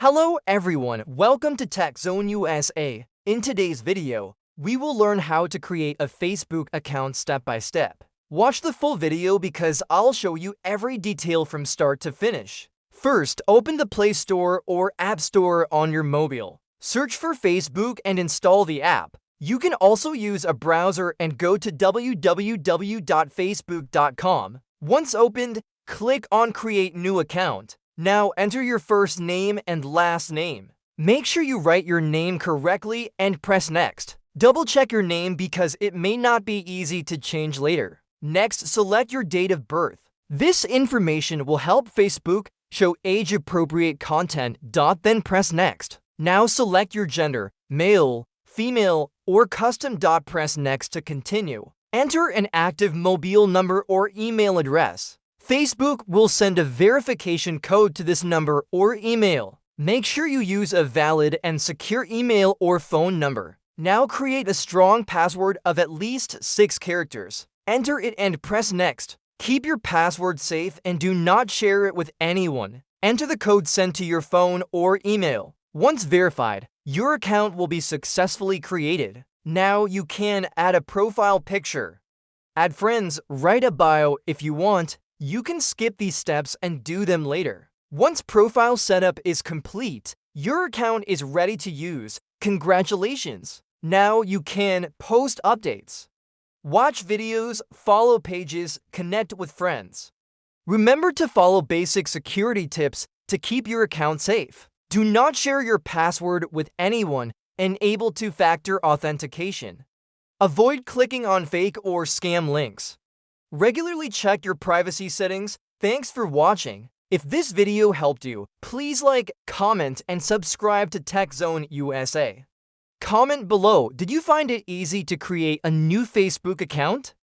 Hello everyone, welcome to Tech Zone USA. In today's video, we will learn how to create a Facebook account step by step. Watch the full video because I'll show you every detail from start to finish. First, open the Play Store or App Store on your mobile. Search for Facebook and install the app. You can also use a browser and go to www.facebook.com. Once opened, click on Create New Account. Now enter your first name and last name. Make sure you write your name correctly and press Next. Double check your name because it may not be easy to change later. Next, select your date of birth. This information will help Facebook show age-appropriate content. Then press Next. Now select your gender, male, female, or custom. Press Next to continue. Enter an active mobile number or email address. Facebook will send a verification code to this number or email. Make sure you use a valid and secure email or phone number. Now create a strong password of at least 6 characters. Enter it and press Next. Keep your password safe and do not share it with anyone. Enter the code sent to your phone or email. Once verified, your account will be successfully created. Now you can add a profile picture, add friends, write a bio if you want. You can skip these steps and do them later. Once profile setup is complete, your account is ready to use. Congratulations! Now you can post updates, watch videos, follow pages, connect with friends. Remember to follow basic security tips to keep your account safe. Do not share your password with anyone. Enable two-factor authentication. Avoid clicking on fake or scam links. Regularly check your privacy settings. Thanks for watching. If this video helped you, please like, comment, and subscribe to Tech Zone USA. Comment below, did you find it easy to create a new Facebook account?